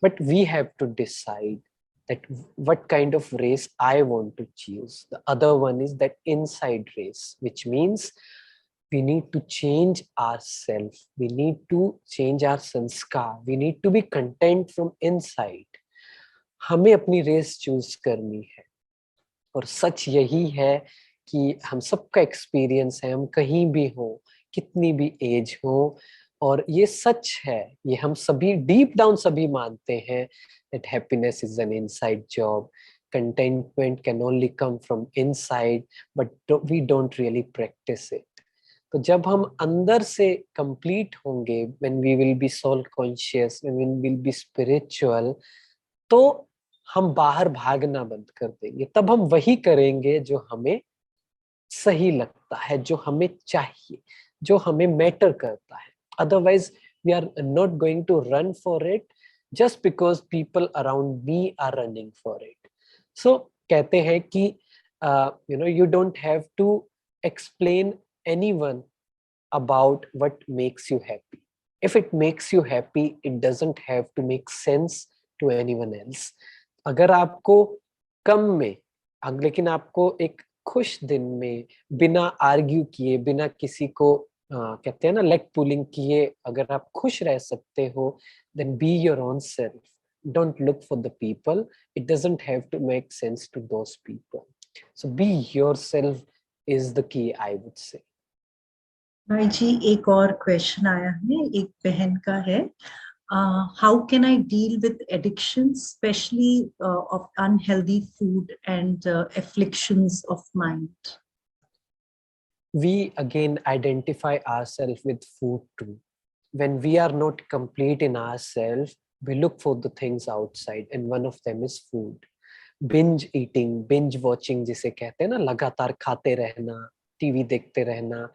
but we have to decide that what kind of race I want to choose. The other one is that inside race, which means we need to change ourselves, we need to change our sanskar, we need to be content from inside. हमें अपनी race choose करनी है, और सच यही है कि हम सबका एक्सपीरियंस है, हम कहीं भी हो, कितनी भी एज हो, और ये सच है, ये हम सभी डीप डाउन सभी मानते हैं that happiness is an inside job, contentment can only come from inside, but we don't really practice it. तो जब हम अंदर से कंप्लीट होंगे, when we will be soul conscious, when we will be spiritual, तो हम बाहर भागना बंद कर देंगे, तब हम वही करेंगे जो हमें सही लगता है, जो हमें चाहिए, जो हमें मैटर करता है. Otherwise we are not going to run for it just because people around me are running for it. So कहते हैं कि you don't have to explain anyone about what makes you happy. If it makes you happy, it doesn't have to make sense to anyone else. अगर आपको कम में, लेकिन आपको एक खुश दिन में बिना आर्ग्यू किए, बिना किसी को कहते हैं ना लेग पुलिंग किए, अगर आप खुश रह सकते हो, then be your own self. Don't look for the people. It doesn't have to make sense to those people. So be yourself is the key, I would say. भाई जी, एक और क्वेश्चन आया है, एक बहन का है. How can I deal with addictions, especially of unhealthy food and afflictions of mind? We again identify ourselves with food too. When we are not complete in ourselves, we look for the things outside, and one of them is food. Binge eating, binge watching जिसे कहते हैं ना, लगातार खाते रहना, TV देखते रहना,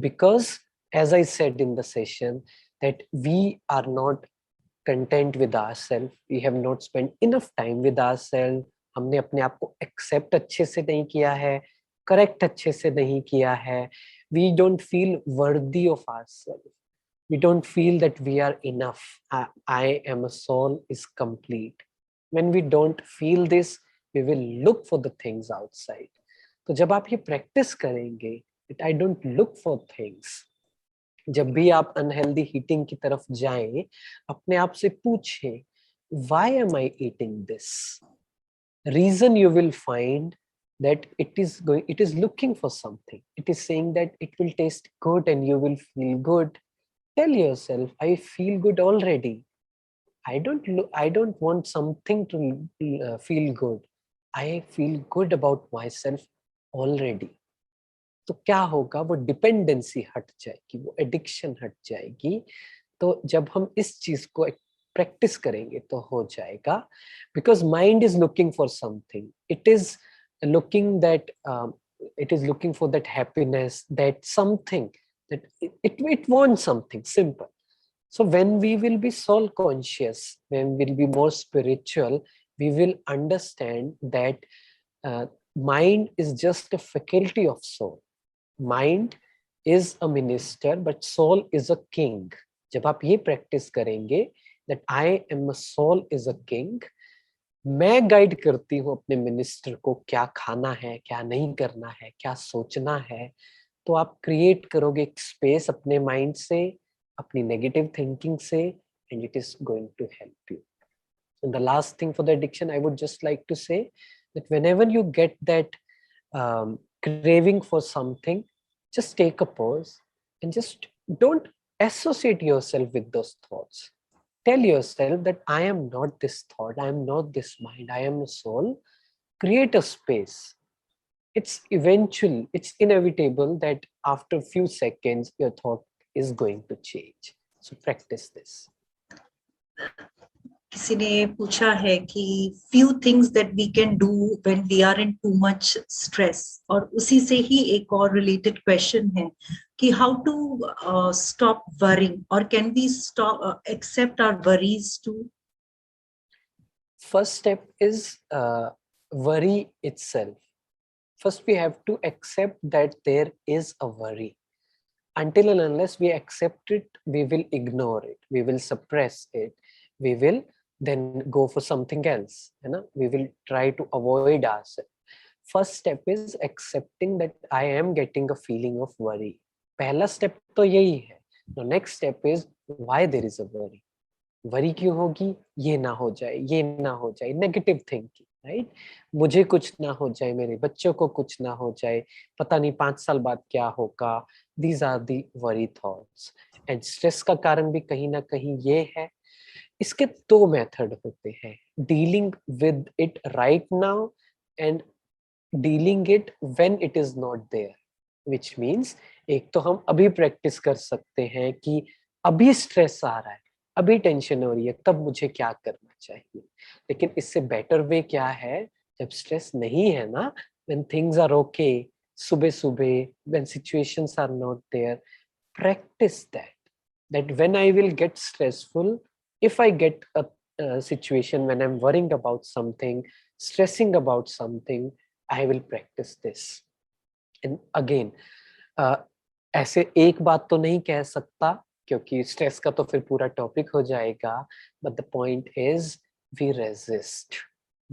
because as I said in the session that we are not content with ourselves, we have not spent enough time with ourselves, हमने अपने आप को एक्सेप्ट अच्छे से नहीं किया है, करेक्ट अच्छे से नहीं किया है, we don't feel worthy of ourselves, we don't feel that we are enough. I am a soul is complete. When we don't feel this, we will look for the things outside. तो जब आप ये practice करेंगे that I don't look for things, जब भी आप unhealthy heating की तरफ जाएं, अपने आप से पूछें why am I eating this? Reason you will find that it is looking for something. It is saying that it will taste good and you will feel good. Tell yourself, I feel good already. I don't want something to feel good. I feel good about myself already. तो क्या होगा, वो dependency हट जाएगी, वो addiction हट जाएगी. तो जब हम इस चीज को प्रैक्टिस करेंगे तो हो जाएगा, because mind is looking for something. It is looking for that happiness, that something, that it wants something simple. So when we will be soul conscious, when we will be more spiritual, we will understand that mind is just a faculty of soul. Mind is a minister, but soul is a king. जब आप ये practice करेंगे that I am a soul is a king, मैं guide करती हूँ अपने minister को क्या खाना है, क्या नहीं करना है, क्या सोचना है, तो आप क्रिएट करोगे एक स्पेस अपने माइंड से, अपनी नेगेटिव थिंकिंग से, and it is going to help you. And the last thing for the addiction, I would just like to say that whenever you get that craving for something, just take a pause and just don't associate yourself with those thoughts. Tell yourself that I am not this thought, I am not this mind, I am a soul. Create a space. It's inevitable that after a few seconds your thought is going to change. So practice this. किसी ने पूछा है कि few things that we can do when we are in too much stress, और उसी से ही एक और related question है कि how to stop worrying, or can we stop accept our worries too? First step is worry itself. First, we have to accept that there is a worry. Until and unless we accept it, we will ignore it, we will suppress it, we will then go for something else. We will try to avoid ourselves. First step is accepting that I am getting a feeling of worry. पहला step तो यही है. The next step is why there is a worry. Worry क्यों होगी? ये ना हो जाए, ये ना हो जाए, नेगेटिव थिंकिंग, राइट? मुझे कुछ ना हो जाए, मेरे बच्चों को कुछ ना हो जाए, पता नहीं 5 साल बाद क्या होगा. These are the worry thoughts. And stress का कारण भी कहीं ना कहीं ये है. इसके दो मेथड होते हैं: dealing with it right now and dealing it when it is not there. Which means, एक तो हम अभी प्रैक्टिस कर सकते हैं कि अभी स्ट्रेस आ रहा है, अभी टेंशन हो रही है, तब मुझे क्या करना चाहिए. लेकिन इससे बेटर वे क्या है, जब स्ट्रेस नहीं है ना, व्हेन थिंग्स आर ओके, सुबह सुबह, when situations are not there, practice that when I will get stressful, if I get a situation when I'm worrying about something, stressing about something, I will practice this. And again, ऐसे एक बात तो नहीं कह सकता, क्योंकि stress का तो फिर पूरा टॉपिक हो जाएगा. But the point is, we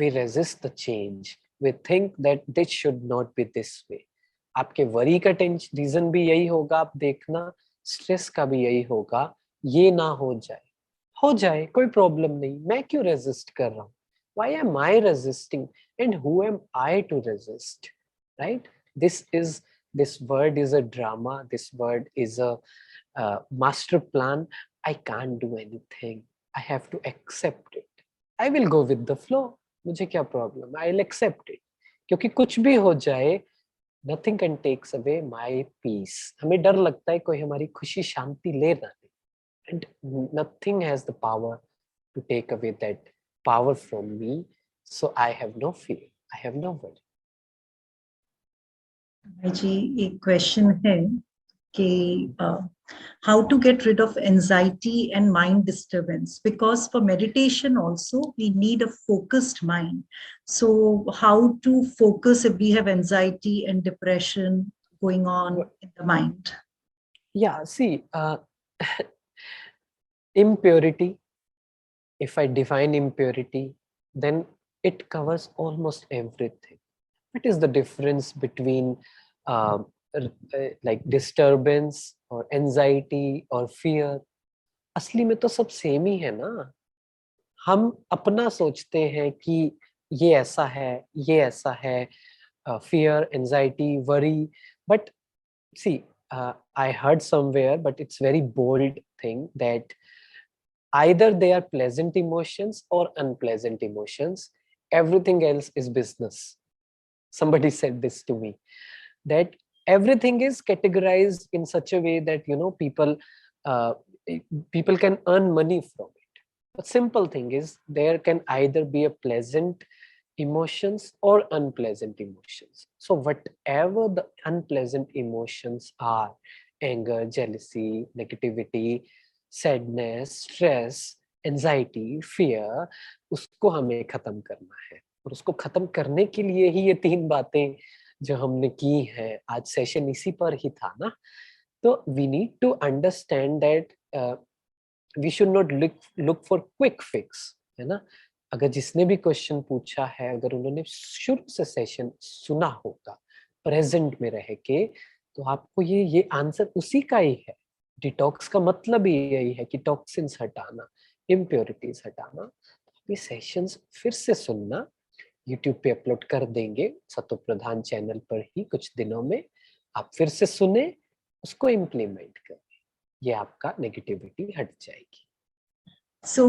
resist the change. We think that this should not be this way. आपके वरी का टेंशन रीजन भी यही होगा, आप देखना. स्ट्रेस का भी यही होगा, ये ना हो जाए कोई प्रॉब्लम नहीं, मैं क्यों रेजिस्ट कर रहा हूँ? Why am I resisting and who am I to resist, right? This word is a drama, this word is a master plan. I can't do anything, I have to accept it. I will go with the flow. मुझे क्या problem, I'll accept it. क्योंकि कुछ भी हो जाए, nothing can takes away my peace. हमें डर लगता है कोई हमारी खुशी शांति ले ना ले. And nothing has the power to take away that power from me. So I have no fear, I have no worry. जी, एक क्वेश्चन है कि how to get rid of anxiety and mind disturbance, because for meditation also we need a focused mind. So how to focus if we have anxiety and depression going on in the mind? Yeah, see, impurity, if I define impurity, then it covers almost everything. What is the difference between like disturbance or anxiety or fear? असली में तो सब same ही है ना. हम अपना सोचते हैं कि ये ऐसा है, ये ऐसा है, fear, anxiety, worry. But see, I heard somewhere, but it's very bold thing, that either they are pleasant emotions or unpleasant emotions, everything else is business. Somebody said this to me, that everything is categorized in such a way that uh, people can earn money from it. The simple thing is, there can either be a pleasant emotions or unpleasant emotions. So whatever the unpleasant emotions are, anger, jealousy, negativity, sadness, stress, anxiety, fear, उसको हमें खत्म करना है. और उसको खत्म करने के लिए ही ये 3 बातें जो हमने की हैं, आज सेशन इसी पर ही था ना. तो we need to understand that we should not look for quick fix, है ना. अगर जिसने भी क्वेश्चन पूछा है, अगर उन्होंने शुरू से सेशन सुना होगा प्रेजेंट में रह के, तो आपको ये आंसर उसी का ही है. डिटॉक्स का मतलब ही यही है कि टॉक्सिन्स हटाना, इम्प्योरिटीज हटाना. ये सेशंस फिर से सुनना, यूट्यूब पे अपलोड कर देंगे सतो प्रधान चैनल पर ही कुछ दिनों में. आप फिर से सुने, उसको इम्प्लीमेंट करें, ये आपका नेगेटिविटी हट जाएगी. So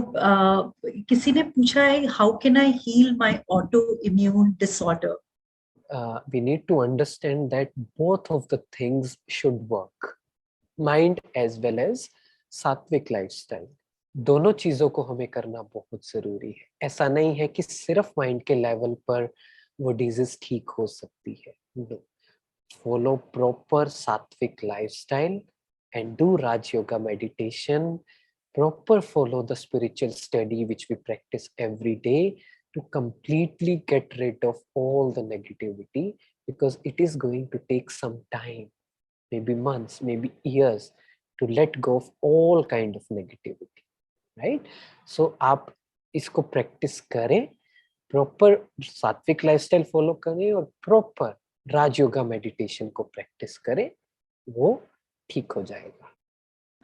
किसी ने पूछा है, how can I heal my autoimmune disorder? We need to understand that both of the things should work, mind as well as sattvic lifestyle. दोनों चीजों को हमें करना बहुत जरूरी है। ऐसा नहीं है कि सिर्फ माइंड के लेवल पर वो डिजीज ठीक हो सकती है। No, follow proper sattvic lifestyle and do Raj Yoga meditation. Proper follow the spiritual study which we practice every day to completely get rid of all the negativity, because it is going to take some time, maybe months, maybe years, to let go of all kind of negativity, right? So आप इसको practice करें, proper सात्विक lifestyle follow करें और proper Rajyoga meditation को practice करें, वो ठीक हो जाएगा।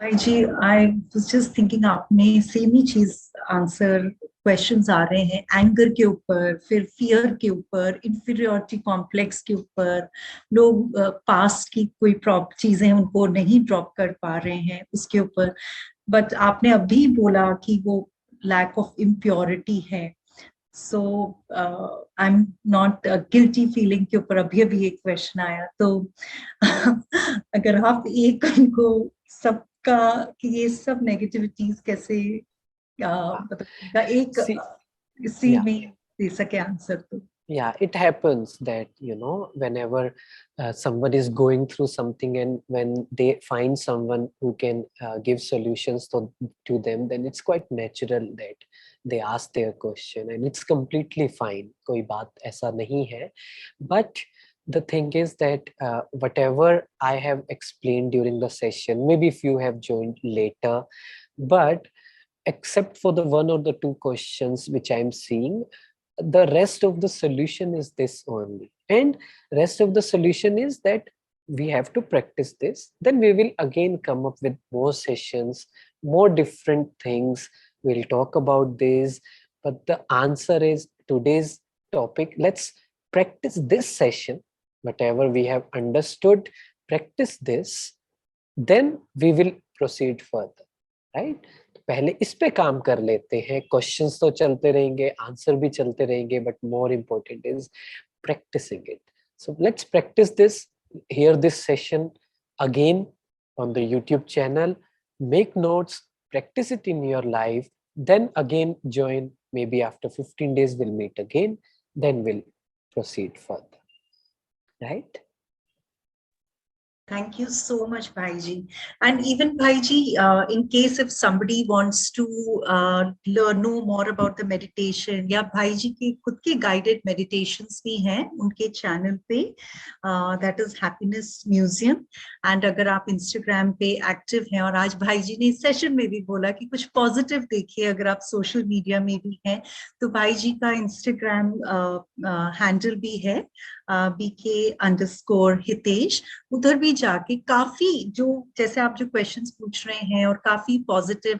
भाई जी, आई वाज जस्ट थिंकिंग, आपने सेम ही चीज आंसर, क्वेश्चंस आ रहे हैं एंगर के ऊपर, फिर फियर के ऊपर, इंफीरियोरिटी कॉम्प्लेक्स के ऊपर, लोग पास्ट की कोई चीजें उनको नहीं ड्रॉप कर पा रहे हैं उसके ऊपर। बट आपने अभी बोला कि वो लैक ऑफ इम्प्योरिटी है। So I am not guilty feeling के ऊपर अभी अभी एक क्वेश्चन आया, तो अगर आप एक उनको सबका कि ये सब नेगेटिविटीज कैसे मतलब उनका एक See, इसी yeah. में दे सके आंसर, तो Yeah, it happens that, whenever someone is going through something and when they find someone who can give solutions to them, then it's quite natural that they ask their question, and it's completely fine. कोई बात ऐसा नहीं है. But the thing is that whatever I have explained during the session, maybe if you have joined later, but except for the one or the two questions which I'm seeing, the rest of the solution is this only. And rest of the solution is that we have to practice this, then we will again come up with more sessions, more different things, we'll talk about this. But the answer is today's topic, let's practice this session, whatever we have understood, practice this, then we will proceed further, right? पहले इस पे काम कर लेते हैं, questions तो चलते रहेंगे, आंसर भी चलते रहेंगे, but more important is practicing it. So let's practice this. Hear this session again on the YouTube channel, make notes, practice it in your life, then again join. Maybe after 15 days we'll meet again, then we'll proceed further, right? thank you so much, Bhaiji. And even Bhaiji, in case if somebody wants to know more about the meditation, या Bhaiji के खुद के guided meditations भी हैं उनके channel पे, that is Happiness Museum. And अगर आप Instagram पे active हैं, और आज भाईजी ने इस session में भी बोला कि कुछ positive देखिए, अगर आप social media में भी हैं, तो भाईजी का Instagram handle भी है BK_Hitesh. उधर भी जाके काफी जो जैसे आप जो क्वेश्चंस पूछ रहे हैं और काफी पॉजिटिव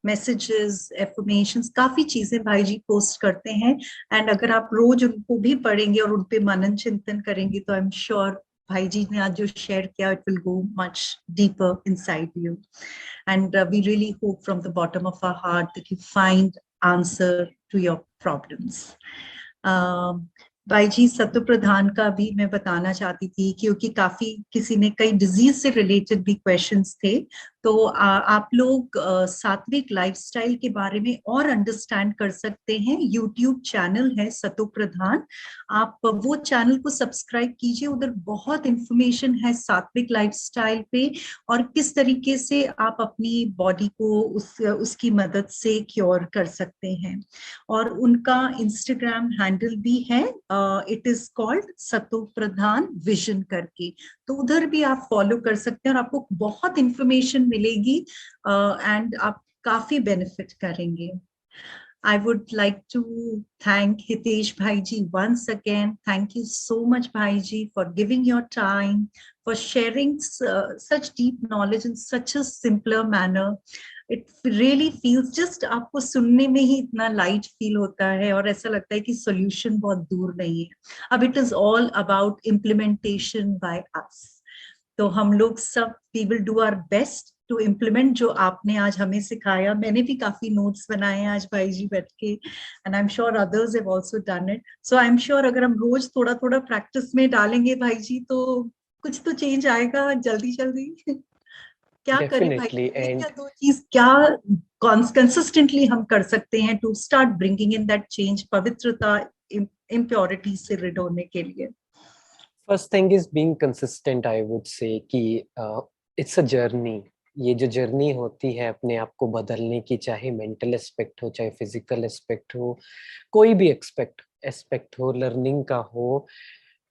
मैसेजेस, एफर्मेशंस, काफी चीजें भाई जी पोस्ट करते हैं। एंड अगर आप रोज उनको भी पढ़ेंगे और उन पे मनन चिंतन करेंगे, तो आई एम श्योर भाई जी ने आज जो शेयर किया, it will go much deeper inside you. And we really hope from the bottom of our heart that you find answer to your problems. भाई जी, सत्व प्रधान का भी मैं बताना चाहती थी, क्योंकि काफी किसी ने कई डिजीज से रिलेटेड भी क्वेश्चंस थे, तो आप लोग सात्विक लाइफस्टाइल के बारे में और अंडरस्टैंड कर सकते हैं. यूट्यूब चैनल है सत्व प्रधान, आप वो चैनल को सब्सक्राइब कीजिए. उधर बहुत इंफॉर्मेशन है सात्विक लाइफस्टाइल पे, और किस तरीके से आप अपनी बॉडी को उसकी मदद से क्योर कर सकते हैं. और उनका इंस्टाग्राम हैंडल भी है, इट इज कॉल्ड सत्व प्रधान विजन करके, तो उधर भी आप फॉलो कर सकते हैं और आपको बहुत इंफॉर्मेशन मिलेगी एंड आप काफी बेनिफिट करेंगे. I would like to thank Hitesh Bhaiji once again. Thank you so much, Bhaiji, for giving your time, for sharing such deep knowledge in such a simpler manner. It really feels just आपको सुनने में ही इतना light feel होता है और ऐसा लगता है कि सॉल्यूशन बहुत दूर नहीं है. अब it is all about implementation by us. तो हम लोग सब we will do our best to implement जो आपने आज हमें सिखाया. मैंने भी काफी नोट्स बनाए हैं आज भाई जी बैठ के, and I am sure others have also done it. So I am sure अगर हम रोज थोड़ा थोड़ा प्रैक्टिस में डालेंगे भाई जी, तो कुछ तो चेंज आएगा जल्दी जल्दी. क्या करें भाई, Definitely. एक या And दो चीज क्या कंसिस्टेंटली हम कर सकते हैं to start bringing in that change, पवित्रता, इम्प्योरिटी से रिड होने के लिए? First thing is being consistent, I would say कि इट्स अ जर्नी। ये जो जर्नी होती है अपने आप को बदलने की, चाहे मेंटल एस्पेक्ट हो, चाहे फिजिकल एस्पेक्ट हो, कोई भी एक्सपेक्ट एस्पेक्ट हो, लर्निंग का हो,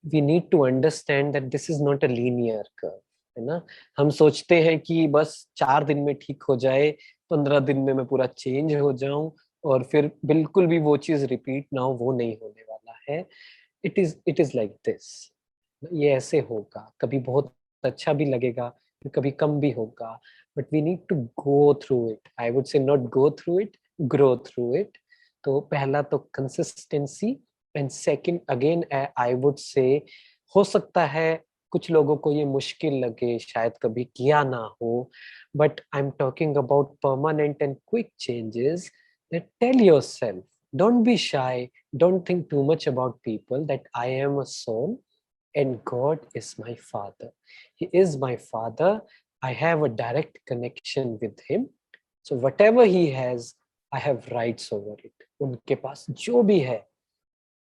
we need to understand that this is not a linear curve, है ना। हम सोचते हैं कि बस 4 दिन में ठीक हो जाए, 15 दिन में मैं पूरा चेंज हो जाऊं, और फिर बिल्कुल भी वो चीज रिपीट ना हो, वो नहीं होने वाला है। It is like this. ये ऐसे होगा, कभी बहुत अच्छा भी लगेगा, फिर कभी कम भी होगा, but we need to go through it. I would say not go through it, grow through it. तो पहला तो consistency, and second again I would say, हो सकता है कुछ लोगों को ये मुश्किल लगे, शायद कभी किया ना हो, but I am talking about permanent and quick changes. That tell yourself, don't be shy, don't think too much about people, that I am a soul and God is my father. He is my father. I have a direct connection with him. So whatever he has, I have rights over it. उनके पास जो भी है,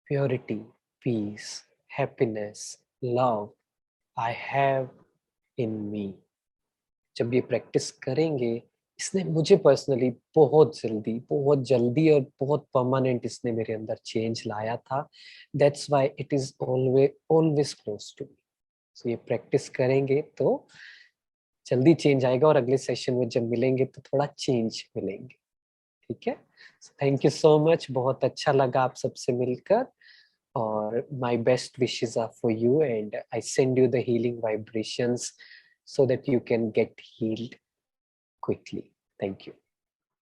purity, peace, happiness, love, I have in me. जब ये practice करेंगे, इसने मुझे personally बहुत जल्दी और बहुत परमानेंट इसने मेरे अंदर चेंज लाया था। That's why it is always always close to me. So ये प्रैक्टिस करेंगे तो जल्दी चेंज आएगा, और अगले सेशन में जब मिलेंगे तो थोड़ा चेंज मिलेंगे। ठीक है। थैंक यू सो मच, बहुत अच्छा लगा आप सबसे मिलकर, और my best wishes are for you, and I send you the healing vibrations so that you can get healed quickly. Thank you.